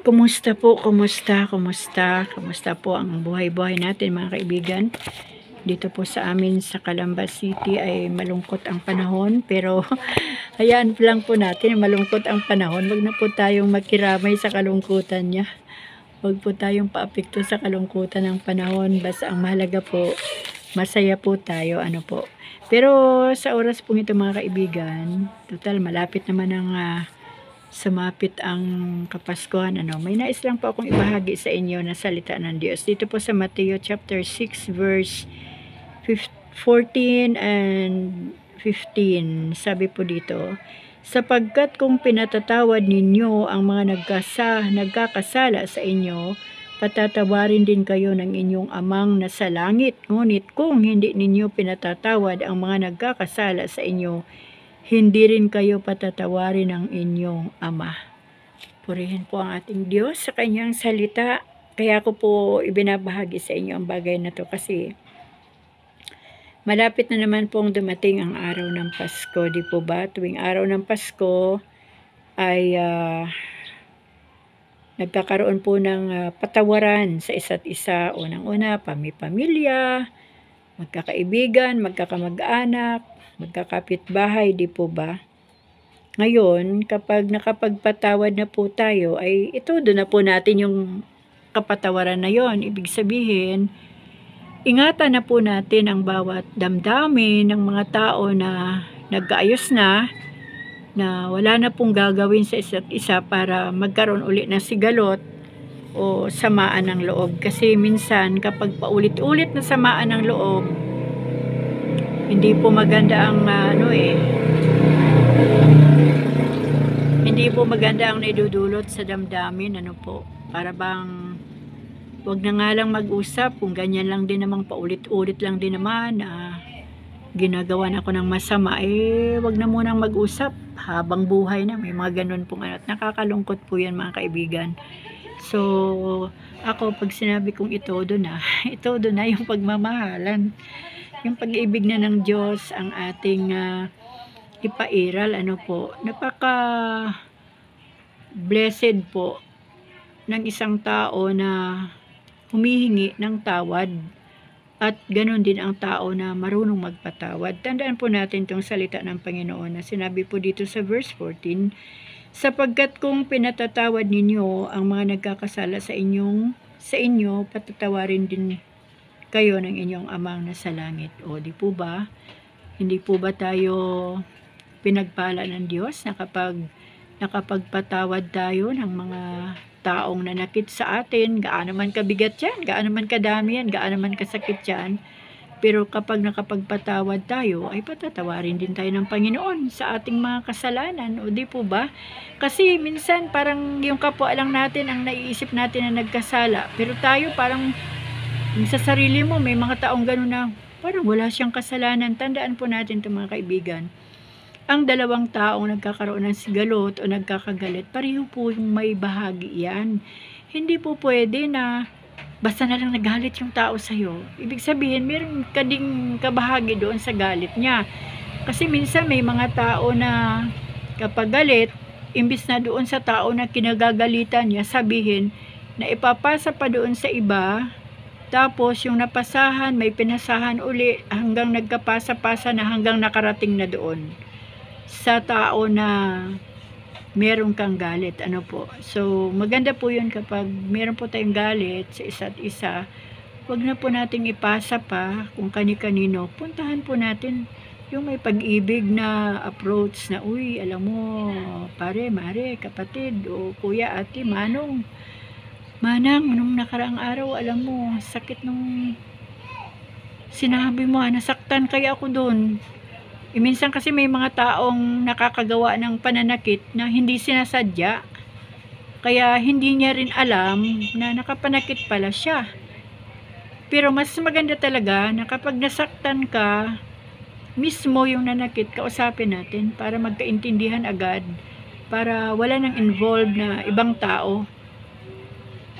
Kumusta po? Kumusta po ang buhay-buhay natin mga kaibigan? Dito po sa amin sa Calamba City ay malungkot ang panahon, pero hayaan lang po natin malungkot ang panahon. Wag na po tayong makiramay sa kalungkutan niya. Wag po tayong paapekto sa kalungkutan ng panahon. Basta ang mahalaga po, masaya po tayo, ano po. Pero sa oras po ito mga kaibigan, total malapit naman ang sumapit ang Kapaskuhan, may nais lang po akong ibahagi sa inyo na salita ng Diyos. Dito po sa Mateo chapter 6 verse 14 and 15, sabi po dito, sapagkat kung pinatatawad ninyo ang mga nagkakasala sa inyo, patatawarin din kayo ng inyong amang nasa langit. Ngunit kung hindi ninyo pinatatawad ang mga nagkakasala sa inyo, hindi rin kayo patatawarin ng inyong Ama. Purihin po ang ating Diyos sa kanyang salita. Kaya ko po ibinabahagi sa inyo ang bagay na to kasi malapit na naman pong dumating ang araw ng Pasko, di po ba? Tuwing araw ng Pasko ay nagkakaroon po ng patawaran sa isa't isa. Unang-una, pamilya, magkakaibigan, magkakamag-anak, magkakapitbahay, di po ba? Ngayon, kapag nakapagpatawad na po tayo, ay itudo na po natin yung kapatawaran na yon. Ibig sabihin, ingatan na po natin ang bawat damdamin ng mga tao na nagkaayos na wala na pong gagawin sa isa't isa para magkaroon ulit ng sigalot o samaan ng loob. Kasi minsan, kapag paulit-ulit na samaan ng loob, hindi po maganda ang hindi po maganda ang naidudulot sa damdamin, para bang wag na nga lang mag-usap kung ganyan lang din namang paulit-ulit lang din naman ginagawa na ako ng masama, wag na munang mag-usap habang buhay na, may mga ganun pong at nakakalungkot po yan mga kaibigan. So ako pag sinabi kong itodo na yung pagmamahalan, yung pag-ibig na ng Diyos ang ating ipairal, napaka blessed po ng isang tao na humihingi ng tawad at ganun din ang tao na marunong magpatawad. Tandaan po natin itong salita ng Panginoon na sinabi po dito sa verse 14, sapagkat kung pinatatawad ninyo ang mga nagkakasala sa inyo, patatawarin din kayo ng inyong amang nasa langit. O di po ba? Hindi po ba tayo pinagpala ng Diyos na kapag nakapagpatawad tayo ng mga taong nanakit sa atin, gaano man kabigat yan, gaano man kadami yan, gaano man kasakit yan, pero kapag nakapagpatawad tayo, ay patatawarin din tayo ng Panginoon sa ating mga kasalanan. O di po ba? Kasi minsan parang yung kapwa lang natin ang naiisip natin na nagkasala, pero tayo parang sa sarili mo, may mga taong gano'n na parang wala siyang kasalanan. Tandaan po natin ito mga kaibigan. Ang dalawang taong nagkakaroon ng sigalot o nagkakagalit, pareho po yung may bahagi yan. Hindi po pwede na basta na lang nagalit yung tao sa'yo. Ibig sabihin, meron ka ding kabahagi doon sa galit niya. Kasi minsan may mga tao na kapag galit, imbis na doon sa tao na kinagagalitan niya, sabihin na ipapasa pa doon sa iba. Tapos yung napasahan, may pinasahan uli hanggang nagkapasa-pasa na hanggang nakarating na doon sa tao na meron kang galit. So maganda po yun kapag meron po tayong galit sa isa't isa. Wag na po nating ipasa pa kung kani-kanino. Puntahan po natin yung may pag-ibig na approach na, uy, alam mo, pare, mare, kapatid, o kuya, ate, manong, nung nakaraang araw, alam mo, sakit nung sinabi mo, nasaktan kaya ako doon. Minsan kasi may mga taong nakakagawa ng pananakit na hindi sinasadya. Kaya hindi niya rin alam na nakapanakit pala siya. Pero mas maganda talaga na kapag nasaktan ka, mismo yung nanakit, kausapin natin para magkaintindihan agad. Para wala nang involved na ibang tao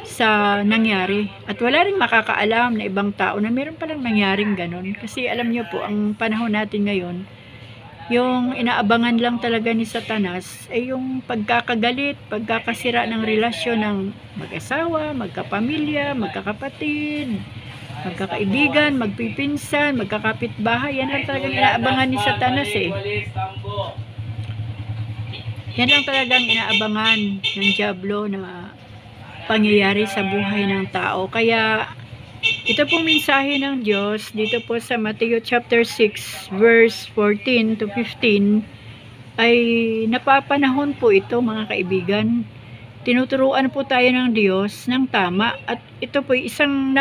sa nangyari. At wala rin makakaalam na ibang tao na meron palang nangyaring ganon. Kasi alam nyo po, ang panahon natin ngayon, Yung inaabangan lang talaga ni Satanas ay yung pagkakagalit, pagkakasira ng relasyon ng mag-asawa, magkapamilya, magkakapatid, magkakaibigan, magpipinsan, magkakapitbahay. Yan lang talagang inaabangan ni Satanas eh. Yan lang talagang inaabangan ng Diablo na pangyayari sa buhay ng tao. Kaya ito pong mensahe ng Diyos dito po sa Matthew chapter 6 verse 14 to 15 ay napapanahon po ito mga kaibigan. Tinuturuan po tayo ng Diyos ng tama at ito po isang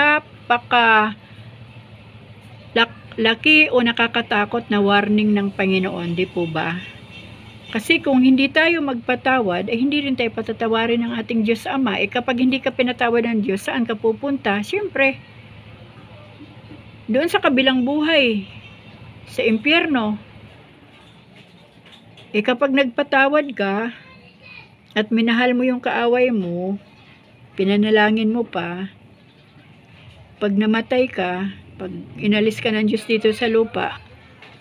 laki o nakakatakot na warning ng Panginoon, di po ba? Kasi kung hindi tayo magpatawad, ay hindi rin tayo patatawarin ng ating Diyos Ama. Kapag hindi ka pinatawad ng Diyos, saan ka pupunta? Siyempre, doon sa kabilang buhay, sa impyerno. Kapag nagpatawad ka, at minahal mo yung kaaway mo, pinanalangin mo pa, pag namatay ka, pag inalis ka ng Diyos dito sa lupa,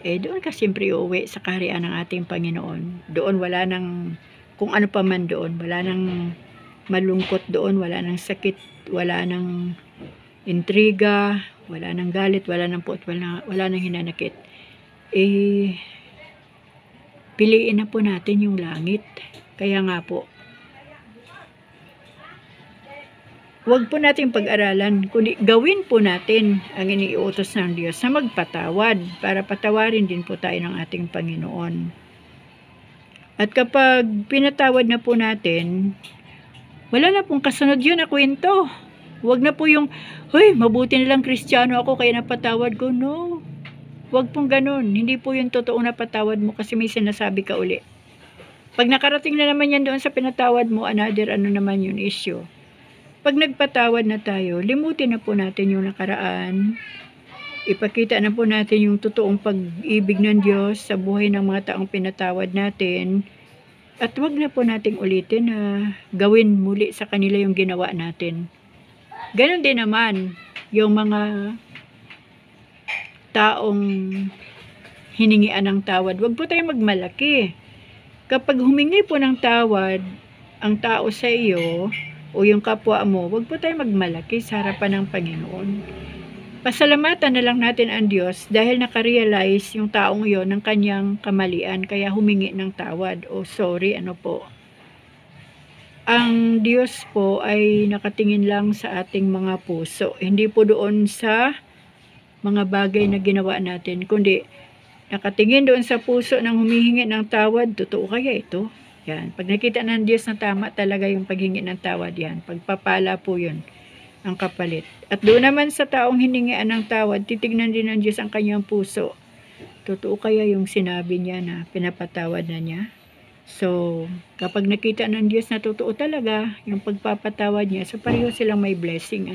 doon ka siyempre uuwi sa kaharian ng ating Panginoon. Doon wala nang, kung ano pa man doon, wala nang malungkot doon, wala nang sakit, wala nang intriga, wala nang galit, wala nang puot, wala nang hinanakit. Piliin na po natin yung langit. Kaya nga po, huwag po natin pag-aralan, kundi gawin po natin ang iniuutos ng Diyos na magpatawad para patawarin din po tayo ng ating Panginoon. At kapag pinatawad na po natin, wala na pong kasunod yun na kwento. Huwag na po yung, hoy, mabuti nilang Kristiyano ako kaya napatawad ko. No. Huwag pong ganun. Hindi po yung totoo na patawad mo kasi may sinasabi ka uli. Pag nakarating na naman yan doon sa pinatawad mo, another naman yung issue. Pag nagpatawad na tayo, limutin na po natin yung nakaraan. Ipakita na po natin yung totoong pag-ibig ng Diyos sa buhay ng mga taong pinatawad natin. At wag na po nating ulitin na gawin muli sa kanila yung ginawa natin. Ganon din naman yung mga taong hiningian ng tawad. Wag po tayong magmalaki. Kapag humingi po ng tawad ang tao sa iyo, o yung kapwa mo, wag po tayo magmalaki sa harapan ng Panginoon. Pasalamatan na lang natin ang Diyos dahil nakarealize yung taong yon ng kanyang kamalian, kaya humingi ng tawad o sorry, Ang Diyos po ay nakatingin lang sa ating mga puso, hindi po doon sa mga bagay na ginawa natin, kundi nakatingin doon sa puso ng humihingi ng tawad. Totoo kaya ito? Yan. Pag nakita ng Diyos na tama talaga yung paghingi ng tawad, yan. Pagpapala po yun ang kapalit. At doon naman sa taong hiningian ng tawad, titignan din ng Diyos ang kanyang puso. Totoo kaya yung sinabi niya na pinapatawad na niya? So, kapag nakita ng Diyos na totoo talaga yung pagpapatawad niya, so pareho silang may blessing.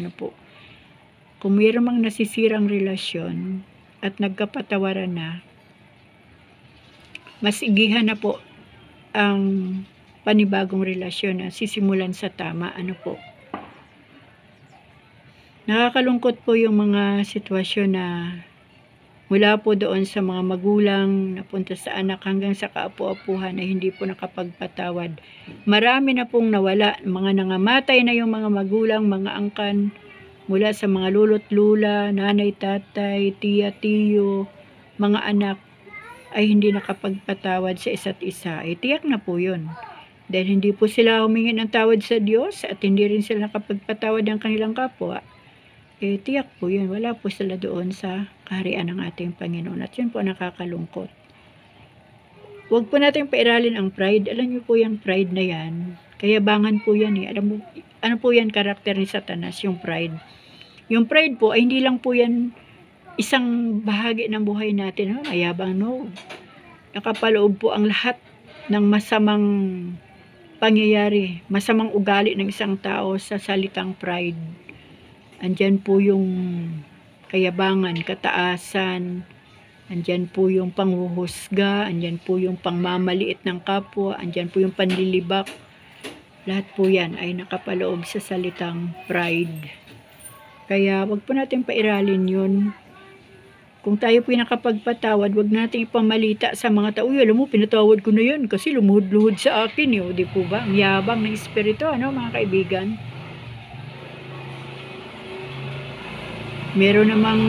Kung mayroon mang nasisirang relasyon at nagkapatawaran na, mas igihan na po ang panibagong relasyon na sisimulan sa tama. Nakakalungkot po yung mga sitwasyon na mula po doon sa mga magulang napunta sa anak hanggang sa kaapu-apuhan na hindi po nakapagpatawad. Marami na pong nawala, mga nangamatay na yung mga magulang, mga angkan, mula sa mga lolo't lula, nanay, tatay, tiya, tiyo, mga anak, ay hindi nakapagpatawad sa isa't isa. Tiyak na po yun. Dahil hindi po sila humingi ng tawad sa Diyos at hindi rin sila nakapagpatawad ng kanilang kapwa, tiyak po yun. Wala po sila doon sa kaharian ng ating Panginoon. At yun po nakakalungkot. Huwag po natin pairalin ang pride. Alam niyo po yung pride na yan. Kayabangan po yan eh. Alam mo, ano po yan karakter ni Satanas, yung pride. Yung pride po ay hindi lang po yan isang bahagi ng buhay natin. Mayabang, no. Nakapaloob po ang lahat ng masamang pangyayari, masamang ugali ng isang tao sa salitang pride. Andyan po yung kayabangan, kataasan, andyan po yung panghuhusga, andyan po yung pangmamaliit ng kapwa, andyan po yung panlilibak. Lahat po yan ay nakapaloob sa salitang pride. Kaya wag po natin pairalin yun. Kung tayo po nakapagpatawad, wag nating ipamalita sa mga tao, alam mo, pinatawad ko na yan kasi lumuhod-luhod sa akin. Di po ba? Ang yabang ng espiritu, mga kaibigan. Meron namang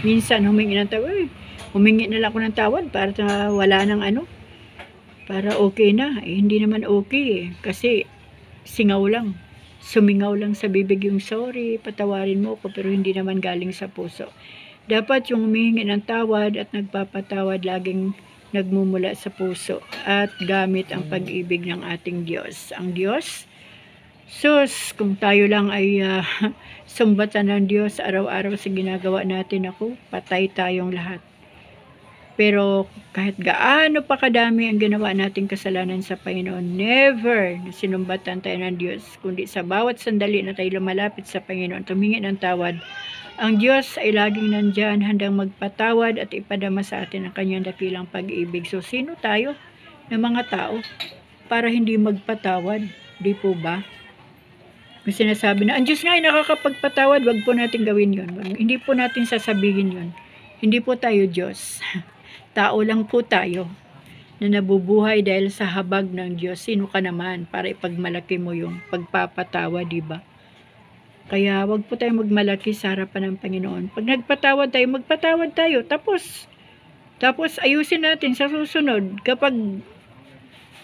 minsan humingi ng tawad. Humingi na lang ako ng tawad para wala ng para okay na. Hindi naman okay kasi singaw lang. Sumingaw lang sa bibig yung sorry, patawarin mo ko, pero hindi naman galing sa puso. Dapat yung humihingi ng tawad at nagpapatawad laging nagmumula sa puso at gamit ang pag-ibig ng ating Diyos. Ang Diyos, sus, kung tayo lang ay sumbatan ng Diyos araw-araw sa ginagawa natin, patay tayong lahat. Pero kahit gaano pa kadami ang ginawa nating kasalanan sa Panginoon, never na sinumbatan tayo ng Diyos, kundi sa bawat sandali na tayo lumalapit sa Panginoon, tumingi ng tawad, ang Diyos ay laging nandyan, handang magpatawad at ipadama sa atin ang kanyang dakilang pag-ibig. So, sino tayo na mga tao para hindi magpatawad? Di po ba? Kung sinasabi na, ang Diyos nga ay nakakapagpatawad, wag po natin gawin yun. Hindi po natin sasabihin yun. Hindi po tayo Diyos. Tao lang po tayo na nabubuhay dahil sa habag ng Diyos. Sino ka naman para ipagmalaki mo yung pagpapatawa, di ba? Kaya wag po tayo magmalaki sa harapan ng Panginoon. Pag nagpatawad tayo, magpatawad tayo. Tapos ayusin natin sa susunod. Kapag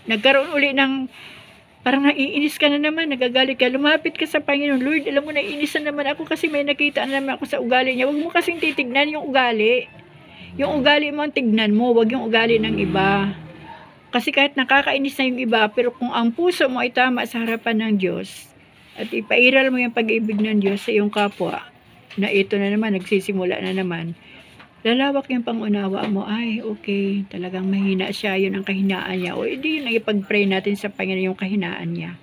nagkaroon uli ng parang naiinis ka na naman, nagagalit ka, lumapit ka sa Panginoon. Lord, alam mo, naiinis na naman ako kasi may nakita na naman ako sa ugali niya. Huwag mo kasing titignan yung ugali. Yung ugali mo ang tignan mo, wag yung ugali ng iba. Kasi kahit nakakainis na yung iba, pero kung ang puso mo ay tama sa harapan ng Diyos, at ipairal mo yung pag-ibig ng Diyos sa iyong kapwa, na ito na naman, nagsisimula na naman, lalawak yung pangunawa mo, ay, okay, talagang mahina siya, yun ang kahinaan niya. O, hindi yun ang ipag-pray natin sa Panginoon yung kahinaan niya.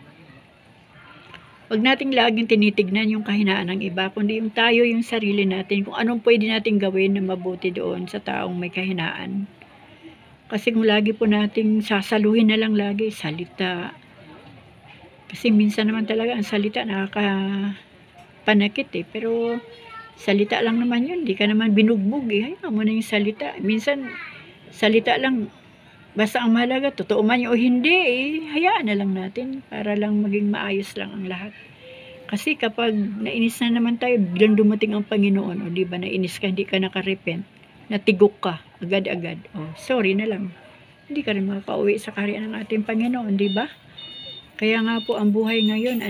Huwag nating laging tinitignan yung kahinaan ng iba, kundi yung tayo, yung sarili natin, kung anong pwede nating gawin na mabuti doon sa taong may kahinaan. Kasi kung lagi po nating sasaluhin na lang lagi, salita. Kasi minsan naman talaga ang salita nakakapanakit pero salita lang naman yun, di ka naman binugbog hayaan mo na yung salita. Minsan, salita lang, basta ang mahalaga, totoo man o hindi, hayaan na lang natin para lang maging maayos lang ang lahat. Kasi kapag nainis na naman tayo, biglang dumating ang Panginoon, di ba, nainis ka, hindi ka nakarepent, natigok ka, agad-agad, sorry na lang. Hindi ka rin makakauwi sa kaharian ng ating Panginoon, di ba? Kaya nga po, ang buhay ngayon,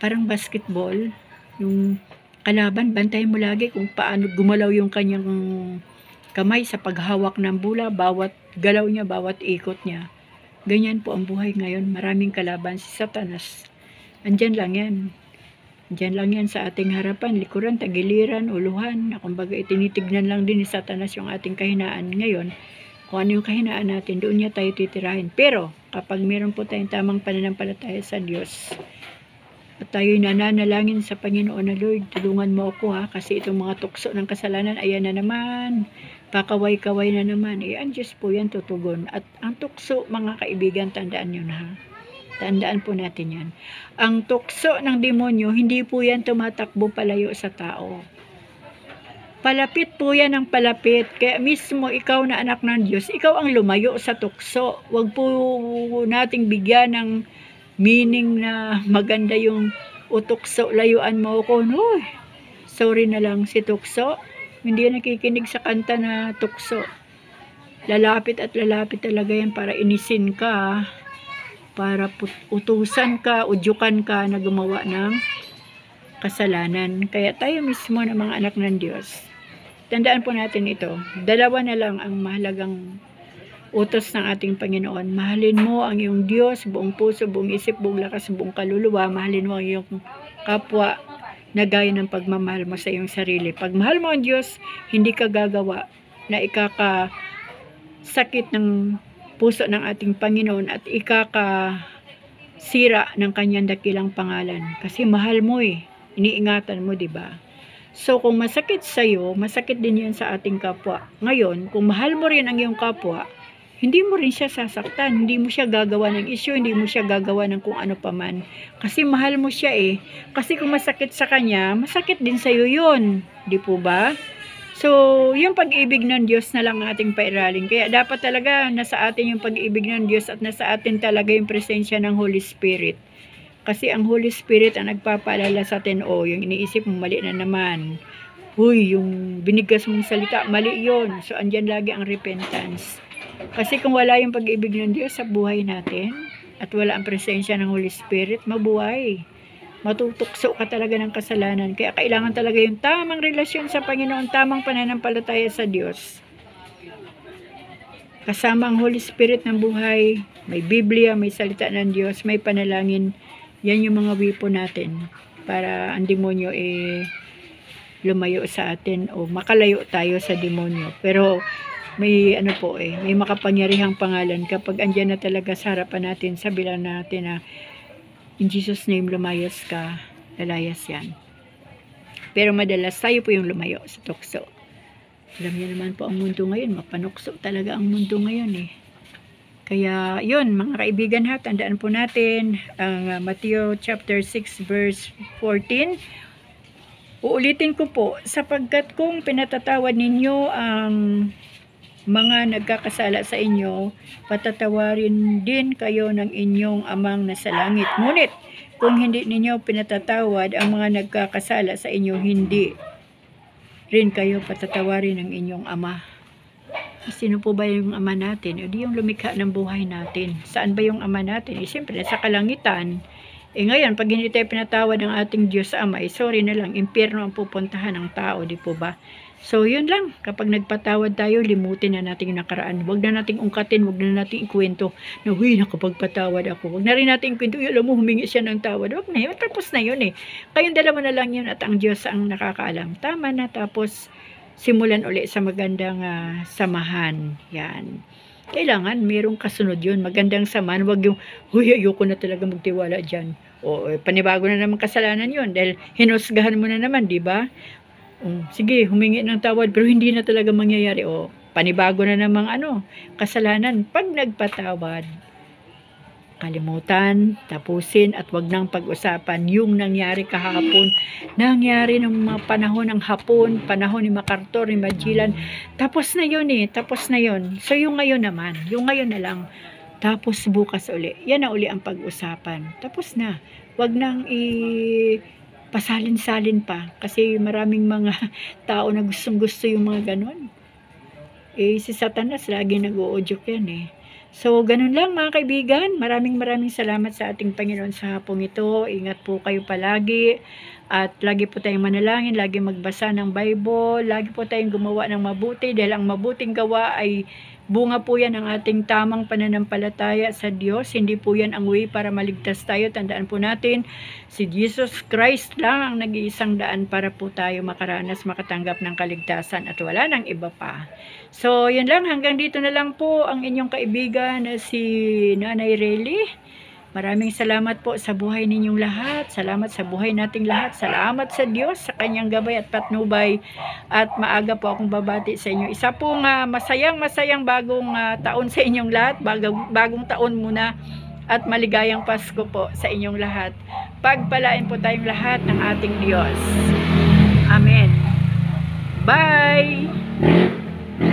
parang basketball, yung kalaban, bantayan mo lagi kung paano gumalaw yung kanyang kamay sa paghawak ng bola, bawat galaw niya, bawat ikot niya. Ganyan po ang buhay ngayon. Maraming kalaban si Satanas. Andyan lang yan. Andyan lang yan sa ating harapan, likuran, tagiliran, uluhan. Na kumbaga itinitignan lang din ni Satanas yung ating kahinaan ngayon. Kung ano yung kahinaan natin, doon niya tayo titirahin. Pero kapag meron po tayong tamang pananampalataya sa Diyos, at tayo'y nananalangin sa Panginoon na, Lord, tulungan mo ako kasi itong mga tukso ng kasalanan, ayan na naman, pakaway-kaway na naman, ang Diyos po yan tutugon. At ang tukso, mga kaibigan, tandaan nyo na, tandaan po natin yan. Ang tukso ng demonyo, hindi po yan tumatakbo palayo sa tao. Palapit po yan ng palapit, kaya mismo ikaw na anak ng Diyos, ikaw ang lumayo sa tukso. Huwag po nating bigyan ng meaning na maganda yung utukso, layuan mo ako. No, sorry na lang si tukso. Hindi nakikinig sa kanta na tukso. Lalapit at lalapit talaga yan para inisin ka, para utusan ka, udyukan ka na gumawa ng kasalanan. Kaya tayo mismo na mga anak ng Diyos, tandaan po natin ito. Dalawa na lang ang mahalagang utos ng ating Panginoon. Mahalin mo ang iyong Diyos, buong puso, buong isip, buong lakas, buong kaluluwa. Mahalin mo ang iyong kapwa na gaya ng pagmamahal mo sa iyong sarili. Pag mahal mo ang Diyos, hindi ka gagawa na ikakasakit ng puso ng ating Panginoon at ikakasira ng kanyang dakilang pangalan. Kasi mahal mo iniingatan mo, di ba? So, kung masakit sa'yo, masakit din yan sa ating kapwa. Ngayon, kung mahal mo rin ang iyong kapwa, hindi mo rin siya sasaktan, hindi mo siya gagawa ng issue, hindi mo siya gagawa ng kung ano paman. Kasi mahal mo siya eh. Kasi kung masakit sa kanya, masakit din sa'yo yun. Di po ba? So, yung pag-ibig ng Diyos na lang ating pairalin. Kaya dapat talaga nasa atin yung pag-ibig ng Diyos at nasa atin talaga yung presensya ng Holy Spirit. Kasi ang Holy Spirit ang nagpapaalala sa atin, yung iniisip mo mali na naman. Uy, yung binigas mong salita, mali yun. So, andyan lagi ang repentance. Kasi kung wala yung pag-ibig ng Diyos sa buhay natin, at wala ang presensya ng Holy Spirit, mabuhay. Matutukso ka talaga ng kasalanan. Kaya kailangan talaga yung tamang relasyon sa Panginoon, tamang pananampalataya sa Diyos. Kasama ang Holy Spirit ng buhay, may Biblia, may salita ng Diyos, may panalangin. Yan yung mga weapon natin para ang demonyo lumayo sa atin o makalayo tayo sa demonyo. Pero may may makapangyarihang pangalan kapag andyan na talaga sa harapan natin, sabihan natin na in Jesus name lumayas ka, lalayas yan. Pero madalas tayo po yung lumayo sa tukso. Alam niyo naman po ang mundo ngayon, mapanukso talaga ang mundo ngayon eh. Kaya yun mga kaibigan ha, tandaan po natin ang Matthew chapter 6 verse 14. Uulitin ko po, sapagkat kung pinatatawad ninyo ang mga nagkakasala sa inyo, patatawarin din kayo ng inyong amang nasa langit. Ngunit, kung hindi ninyo pinatatawad ang mga nagkakasala sa inyo, hindi rin kayo patatawarin ng inyong ama. Sino po ba yung ama natin? O di yung lumikha ng buhay natin. Saan ba yung ama natin? Siyempre, nasa kalangitan. Ngayon, pag hindi tayo pinatawad ng ating Diyos sa Ama, sorry na lang, impyerno ang pupuntahan ng tao, di po ba? So, yun lang. Kapag nagpatawad tayo, limutin na natin yung nakaraan. Huwag na nating ungkatin, huwag na nating ikwento na, huy, nakapagpatawad ako. Huwag na rin natin ikwento, alam mo, humingi siya ng tawad. Huwag na yun, tapos na yun eh. Kayong dalawa na lang yun at ang Diyos ang nakakaalam. Tama na, tapos simulan uli sa magandang samahan. Yan. Kailangan mayroong kasunod yun. Magandang samahan. Huwag yung, huy, ayoko na talaga magtiwala dyan. Panibago na naman kasalanan yun. Dahil hinusgahan mo na naman, di ba? Sige, humingi ng tawad pero hindi na talaga mangyayari. Panibago na namang kasalanan. Pag nagpatawad, kalimutan, tapusin at wag nang pag-usapan yung nangyari kahapon, nangyari ng mga panahon ng Hapon, panahon ni MacArthur, ni Magellan. Tapos na yun tapos na yun. So yung ngayon naman, yung ngayon na lang, tapos bukas uli. Yan na uli ang pag-usapan. Tapos na. Wag nang pasalin-salin pa. Kasi maraming mga tao na gustong-gusto yung mga ganon. Si Satanas lagi nag-uudyok yan So, ganun lang mga kaibigan. Maraming salamat sa ating Panginoon sa hapong ito. Ingat po kayo palagi. At lagi po tayong manalangin, lagi magbasa ng Bible, lagi po tayong gumawa ng mabuti. Dahil ang mabuting gawa ay bunga po yan ng ating tamang pananampalataya sa Diyos. Hindi po yan ang way para maligtas tayo. Tandaan po natin, si Jesus Christ lang ang nag-iisang daan para po tayo makaranas, makatanggap ng kaligtasan at wala nang iba pa. So, yun lang. Hanggang dito na lang po ang inyong kaibigan na si Nanay Relly. Maraming salamat po sa buhay ninyong lahat. Salamat sa buhay nating lahat. Salamat sa Diyos sa kanyang gabay at patnubay. At maaga po akong babati sa inyo. Isa pong masayang bagong taon sa inyong lahat. Bagong taon muna. At maligayang Pasko po sa inyong lahat. Pagpalain po tayong lahat ng ating Diyos. Amen. Bye!